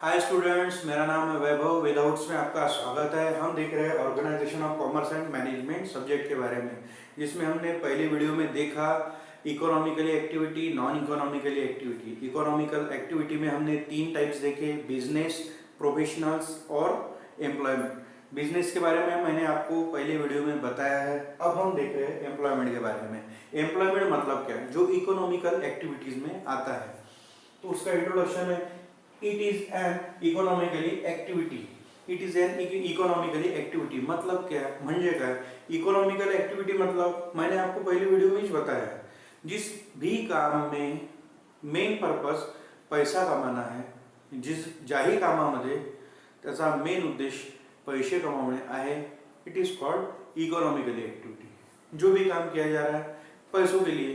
Hi students, मेरा नाम है वैभव। विदाउट्स में आपका स्वागत है। हम देख रहे हैं organisation of commerce and management subject के बारे में, जिसमें हमने पहली वीडियो में देखा economically activity, non economically activity. Economical activity में हमने 3 टाइप्स देखे, बिजनेस, प्रोफेशनल्स और एम्प्लॉयमेंट। बिजनेस के बारे में मैंने आपको पहले वीडियो में बताया है। अब हम देख रहे हैं एम्प्लॉयमेंट के बारे में। एम्प्लॉयमेंट मतलब क्या है, जो इकोनॉमिकल एक्टिविटीज में आता है। तो उसका इंट्रोडक्शन है, it is an economically activity. It is an economically activity मतलब क्या है, म्हणजे काय। इकोनॉमिकल एक्टिविटी मतलब मैंने आपको पहली वीडियो में ही बताया है, जिस भी काम में मेन पर्पस पैसा कमाना है, ज्याही कामामध्ये त्याचा मेन उद्देश पैसे कमावणे आहे, it is called economically activity. जो भी काम किया जा रहा है पैसों के लिए,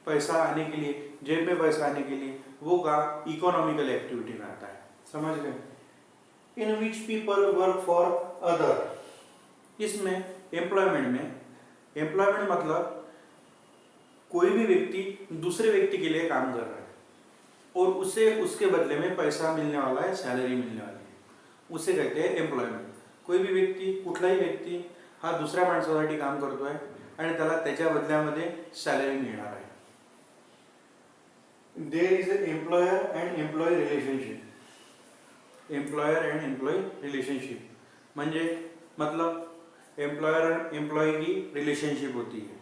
पैसा आने के लिए, जेब में पैसा आने के लिए, वो काम इकोनॉमिकल एक्टिविटी में आता है। समझ गए। In which people work for other. इसमें एम्प्लॉयमेंट मतलब कोई भी व्यक्ति दूसरे व्यक्ति के लिए काम कर रहा है और उसे उसके बदले में पैसा मिलने वाला है, सैलरी मिलने वाली है, उसे कहते हैं एम्प्लॉयमेंट। कोई भी व्यक्ती, कुठलाही व्यक्ती हा दुसऱ्या माणसासाठी काम करतोय आणि त्याला त्याच्या बदल्यामध्ये सॅलरी मिळणार आहे। There is an employer and employee relationship. Employer and employee relationship म्हणजे मतलब एम्प्लॉयर और एम्प्लॉय की रिलेशनशिप होती है।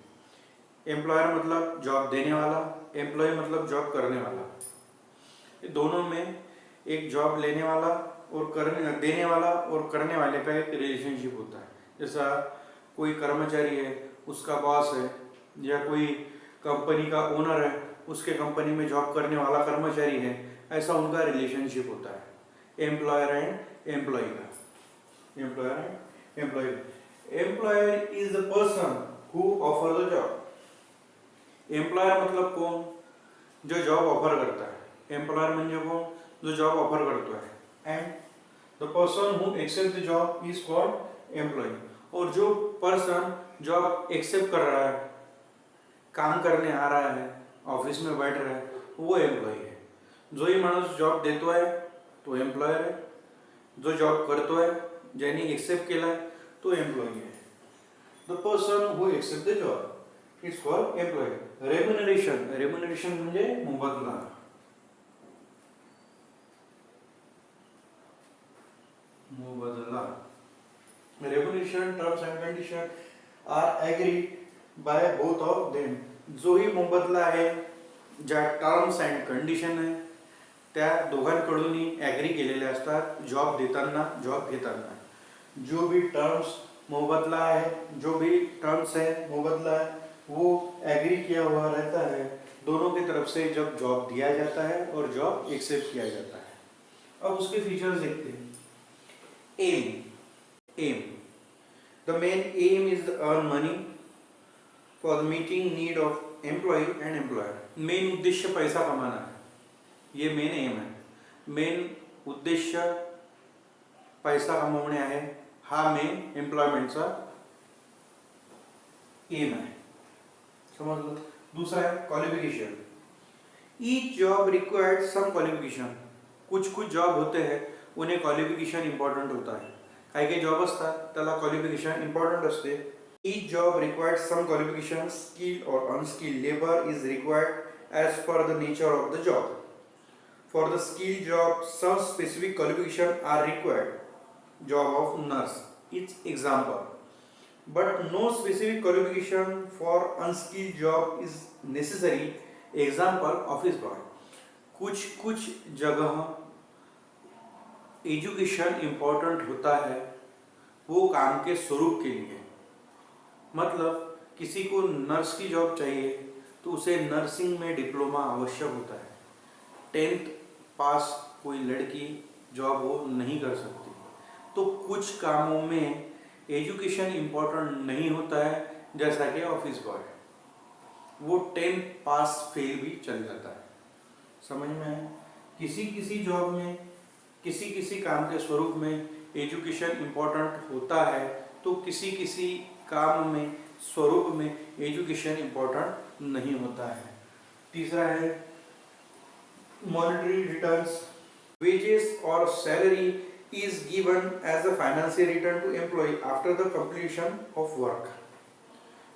एम्प्लॉयर मतलब जॉब देने वाला, एम्प्लॉय मतलब जॉब करने वाला। दोनों में एक जॉब लेने वाला और देने वाला और करने वाले का एक रिलेशनशिप होता है। जैसा कोई कर्मचारी है, उसका बॉस है, या कोई कंपनी का ओनर है, उसके कंपनी में जॉब करने वाला कर्मचारी है, ऐसा उनका रिलेशनशिप होता है एम्प्लॉयर एंड एम्प्लॉय का। Employer and employee. Employer is the person who offer the job. Employer मतलब कौन, जो जॉब ऑफर करता है। एम्प्लॉयर म्हणजे कौन, जो जॉब ऑफर करता है। And the person who accept the job is called employee. और जो पर्सन जॉब एक्सेप्ट कर रहा है, काम करने आ रहा है, ऑफिस में बैठ रहा है, वो एम्प्लॉय है। जो ही माणूस जॉब देतो है तो एम्प्लॉयर है, जो जॉब करतो है, ज्यांनी एक्सेप्ट केला है, तो एम्प्लॉय है। The person who accept the job is called employee. Remuneration म्हणजे मोबदला। Remuneration terms and condition are agreed by both of them. जो ही मोबदला आहे, ज्या टर्म्स अँड कंडिशन आहे, त्या दोघांकडूनही ॲग्री केलेले असतात जॉब देताना, जॉब घेताना। जो भी टर्म्स मोबदला है, जो भी टर्म्स है मोबदला है, वो एग्री किया हुआ रहता है दोनों की तरफ से जब जॉब दिया जाता है और जॉब एक्सेप्ट किया जाता है। अब उसके फीचर्स देखते हैं। Aim the main aim is the earn money for the meeting need of employee and employer. Main उद्देश्य पैसा कमाना है, ये मेन एम है। मेन उद्देश्य पैसा कमवणे आहे, हा मेन एम्प्लॉयमेंटचा एम है। समजलं। दूसरा है qualification. Each job required some qualification. कुछ जॉब होते हैं उन्हें क्वालिफिकेशन इंपॉर्टंट होता है। काही जॉब असतात त्याला क्वालिफिकेशन इंपॉर्टंट असते। Each job required some qualification, skill और unskilled labour is required as per the nature of the job. For the skilled job, some specific qualifications are required. Job of nurse is example, but no specific qualification for unskilled job is necessary. Example, office boy. कुछ जगह education important होता है, वो काम के स्वरूप के लिए। मतलब किसी को नर्स की जॉब चाहिए तो उसे नर्सिंग में डिप्लोमा आवश्यक होता है। 10th पास कोई लड़की जॉब वो नहीं कर सकती। तो कुछ कामों में एजुकेशन इम्पोर्टेंट नहीं होता है, जैसा कि ऑफिस बॉय, वो 10th पास फेल भी चल जाता है। समझ में है। किसी जॉब में, किसी काम के स्वरूप में एजुकेशन इम्पोर्टेंट होता है, तो किसी काम में, स्वरूप में एजुकेशन इम्पोर्टेंट नहीं होता है। तीसरा है monetary returns. wages or salary is given as a financial return to employee after the completion of work.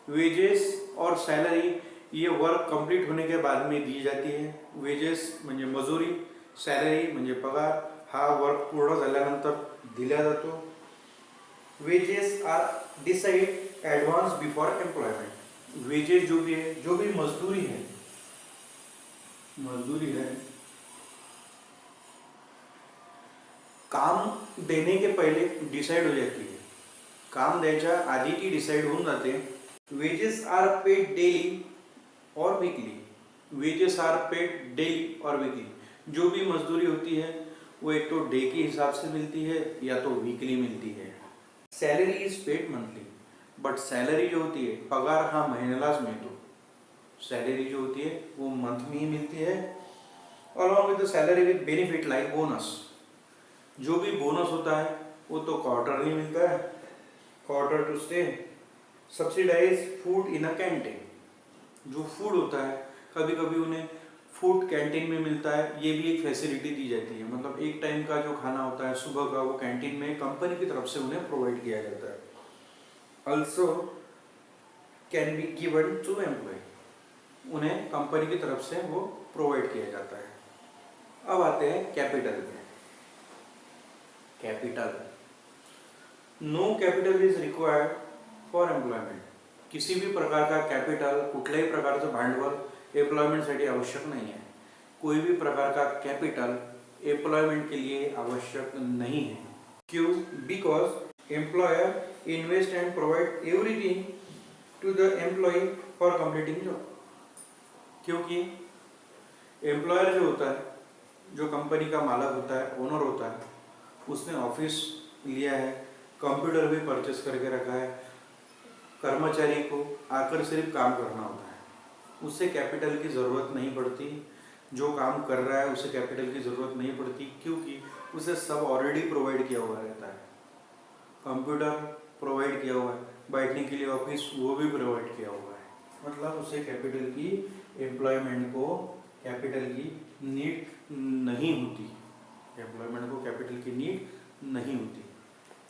wages और salary ये वर्क कंप्लीट होने के बाद में दी जाती है. wages म्हणजे मजुरी, salary म्हणजे पगार हा वर्क पूर्ण झाल्यानंतर दिला जातो. wages are decided advance before employment. wages जो भी मजदूरी है काम देने के पहले डिसाइड हो जाती है. काम द्यायच्या आधी ती डिसाइड होऊन जाते. वेजेस आर पेड डेली और weekly. Wages are paid daily और वीकली. जो भी मजदूरी होती है वो एक तो डे के हिसाब से मिलती है या तो वीकली मिलती है. Salary is paid monthly, but salary जो होती है पगार हा महिन्यालाच मिळतो. सैलरी जो होती है वो मंथ में ही मिलती है. Along with the salary with benefit like bonus. जो भी बोनस होता है वो तो क्वार्टरली मिलता है. Quarter to stay. Subsidise food in a canteen. जो फूड होता है कभी कभी उन्हें फूड कैंटीन में मिलता है. ये भी एक फैसिलिटी दी जाती है. मतलब एक टाइम का जो खाना होता है सुबह का वो कैंटीन में कंपनी की तरफ से उन्हें प्रोवाइड किया जाता है. Also can be given to employee. उन्हें कंपनी की तरफ से वो प्रोवाइड किया जाता है. अब आते हैं कैपिटल पे. Capital. No capital is required for employment. किसी भी प्रकार का कैपिटल, कुठल्याही प्रकारचं भांडवल एम्प्लॉयमेंटसाठी आवश्यक नहीं है. कोई भी प्रकार का कैपिटल एम्प्लॉयमेंट के लिए आवश्यक नहीं है. क्यों? Because employer invest and provide everything to the employee for completing job. क्योंकि एम्प्लॉयर जो होता है, जो कंपनी का मालक होता है, ओनर होता है, उसने ऑफिस लिया है, कंप्यूटर भी परचेस करके रखा है. कर्मचारी को आकर सिर्फ काम करना होता है. उससे कैपिटल की ज़रूरत नहीं पड़ती. जो काम कर रहा है उसे कैपिटल की ज़रूरत नहीं पड़ती क्योंकि उसे सब ऑलरेडी प्रोवाइड किया हुआ रहता है. कंप्यूटर प्रोवाइड किया हुआ है, बैठने के लिए ऑफिस वो भी प्रोवाइड किया हुआ है. मतलब उसे कैपिटल की, एम्प्लॉयमेंट को कैपिटल की नीड नहीं होती. एम्प्लॉयमेंट को कैपिटल की नीड नहीं होती.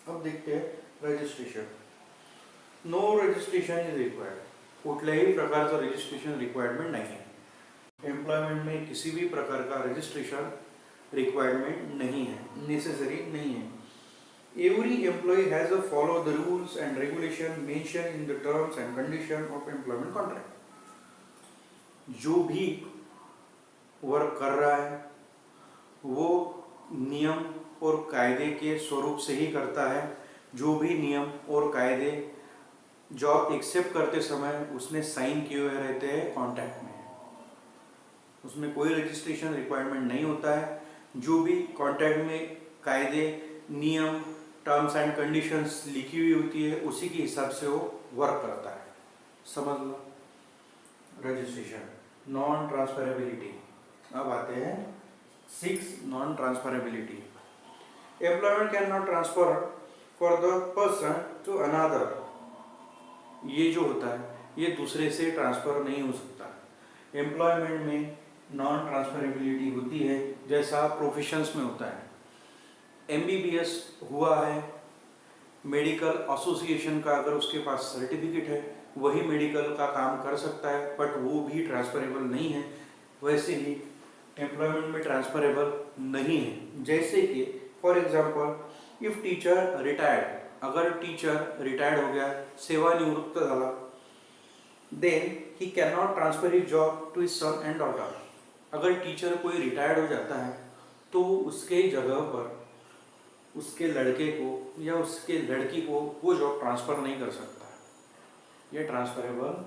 अब देखते हैं registration. No registration is required. कुठल्याही प्रकारचं रजिस्ट्रेशन रिक्वायरमेंट नहीं है. एम्प्लॉयमेंट में किसी भी प्रकार का रजिस्ट्रेशन रिक्वायरमेंट नहीं है, नेसेसरी नहीं है. Every employee has a follow the rules and regulation mention in the terms and condition of employment contract. जो भी वर्क कर रहा है वो नियम और कायदे के स्वरूप से ही करता है. जो भी नियम और कायदे जॉब एक्सेप्ट करते समय उसने साइन किए हुए रहते हैं कॉन्ट्रैक्ट में. उसमें कोई रजिस्ट्रेशन रिक्वायरमेंट नहीं होता है. जो भी कॉन्ट्रैक्ट में कायदे, नियम, टर्म्स एंड कंडीशंस लिखी हुई होती है उसी के हिसाब से वो वर्क करता है. समझ लो. रजिस्ट्रेशन. Non transferability. अब आते हैं 6 non transferability. Employment can not transfer for the person to another. ये जो होता है ये दूसरे से ट्रांसफर नहीं हो सकता. एम्प्लॉयमेंट में नॉन ट्रांसफरेबिलिटी होती है जैसा प्रोफेशंस में होता है. MBBS हुआ है, मेडिकल एसोसिएशन का अगर उसके पास सर्टिफिकेट है वही मेडिकल का काम कर सकता है, बट वो भी ट्रांसफरेबल नहीं है. वैसे ही एम्प्लॉयमेंट में ट्रांसफरेबल नहीं है. जैसे कि for example if teacher retired. अगर टीचर रिटायर्ड हो गया, सेवानिवृत्त झाला, then he can not transfer his job to his son and daughter. अगर टीचर कोई रिटायर्ड हो जाता है तो उसके जगह पर उसके लड़के को या उसके लड़की को वो जॉब ट्रांसफ़र नहीं कर सकता. ये ट्रांसफरेबल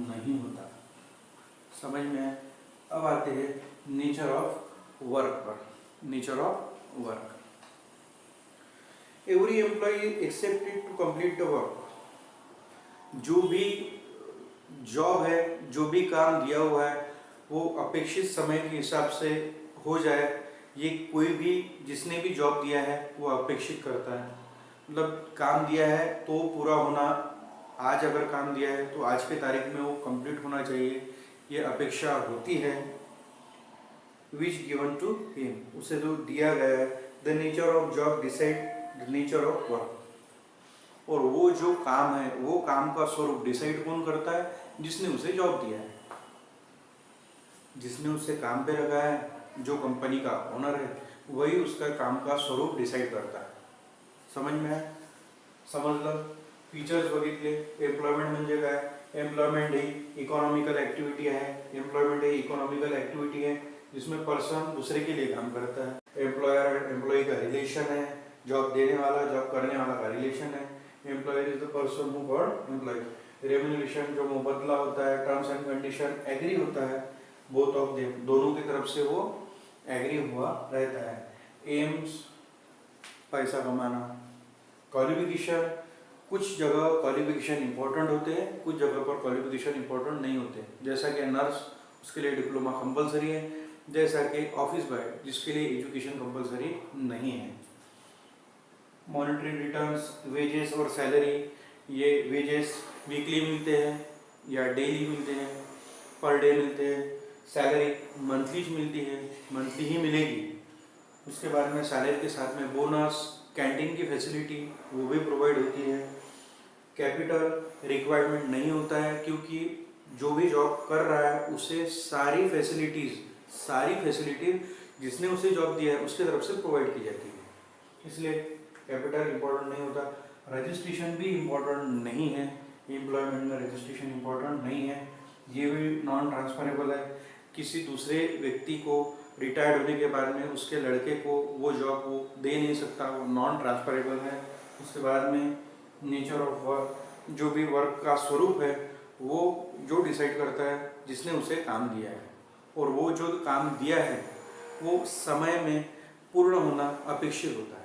नहीं होता. समझ में है. अब आते हैं नेचर ऑफ वर्क पर. Nature of work. Every employee accepted to complete the work. जो भी जॉब है, जो भी काम दिया हुआ है वो अपेक्षित समय के हिसाब से हो जाए. ये कोई भी जिसने भी जॉब दिया है वो अपेक्षित करता है. मतलब काम दिया है तो पूरा होना. आज अगर काम दिया है तो आज के तारीख में वो कंप्लीट होना चाहिए, ये अपेक्षा होती है. विच गिवन टू हिम, उसे जो दिया गया है। The nature of job decide the nature of work, और वो जो काम है वो काम का स्वरूप डिसाइड कौन करता है? जिसने उसे जॉब दिया है, जिसने उसे काम पे रखा है, जो कंपनी का ओनर है, वही उसका काम का स्वरूप डिसाइड करता है। समझ में आया? समजलं? फीचर्स बघितले. एम्प्लॉयमेंट म्हणजे काय? एम्प्लॉयमेंट ही इकोनॉमिकल एक्टिविटी है. एम्प्लॉयमेंट ही इकोनॉमिकल एक्टिविटी है जिसमें पर्सन दूसरे के लिए काम करता है. एम्प्लॉयर एम्प्लॉय का रिलेशन है, जॉब देने वाला जॉब करने वाला का रिलेशन है. Employer is the person who got employee. Remuneration जो मुबदला होता है, टर्म्स एंड कंडीशन एग्री होता है, बोथ ऑफ देम, दोनों की तरफ से वो एग्री हुआ रहता है. एम्स पैसा कमाना. क्वालिफिकेशन, कुछ जगह क्वालिफिकेशन इंपॉर्टेंट होते हैं, कुछ जगह पर क्वालिफिकेशन इंपॉर्टेंट नहीं होते. जैसा कि नर्स, उसके लिए डिप्लोमा कंपलसरी है. जैसा कि ऑफिस बॉय, जिसके लिए एजुकेशन कंपलसरी नहीं है. मॉनेटरी रिटर्न्स, वेजेस और सैलरी. ये वेजेस वीकली मिलते हैं या डेली मिलते हैं, पर डे मिलते हैं. सैलरी मंथली मिलती है, मंथली ही मिलेगी. उसके बाद में सैलरी के साथ में बोनस, कैंटीन की फैसिलिटी वो भी प्रोवाइड होती है. कैपिटल रिक्वायरमेंट नहीं होता है, क्योंकि जो भी जॉब कर रहा है उसे सारी फैसिलिटीज जिसने उसे जॉब दिया है उसके तरफ से प्रोवाइड की जाती है, इसलिए कैपिटल इम्पोर्टेंट नहीं होता. रजिस्ट्रेशन भी इम्पोर्टेंट नहीं है. एम्प्लॉयमेंट में रजिस्ट्रेशन इम्पोर्टेंट नहीं है. ये भी नॉन ट्रांसफरेबल है. किसी दूसरे व्यक्ति को रिटायर्ड होने के बाद में उसके लड़के को वो जॉब वो दे नहीं सकता, वो नॉन ट्रांसफरेबल है. उसके बाद में नेचर ऑफ वर्क, जो भी वर्क का स्वरूप है वो जो डिसाइड करता है जिसने उसे काम दिया है, और वो जो काम दिया है वो समय में पूर्ण होना अपेक्षित होता है.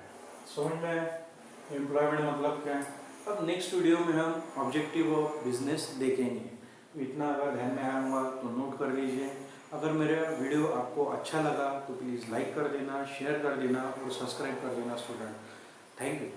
समझ में एम्प्लॉयमेंट मतलब क्या है? अब नेक्स्ट वीडियो में हम ऑब्जेक्टिव ऑफ बिजनेस देखेंगे. इतना अगर ध्यान में आया होगा तो नोट कर लीजिए. अगर मेरा वीडियो आपको अच्छा लगा तो प्लीज़ लाइक कर देना, शेयर कर देना और सब्सक्राइब कर देना स्टूडेंट. Thank you.